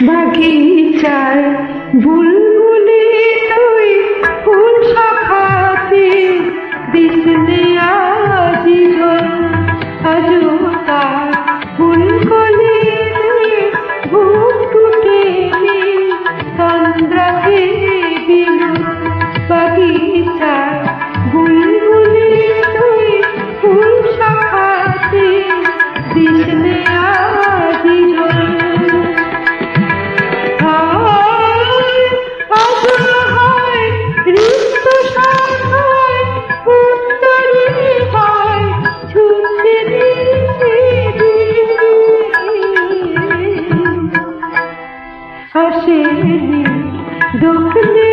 বাগিচায় বুলবুলি তুই ফুল শাখাতে দিসনে আজি ঝোল আজও তার ফুলকলিতে ঘুম টুটেনি তন্দ্রাকে বিলু বাগিচায় বুলবুলি তুই ফুল শাখাতে দিসনে আজি ঝোল আসেনি দক্ষিণে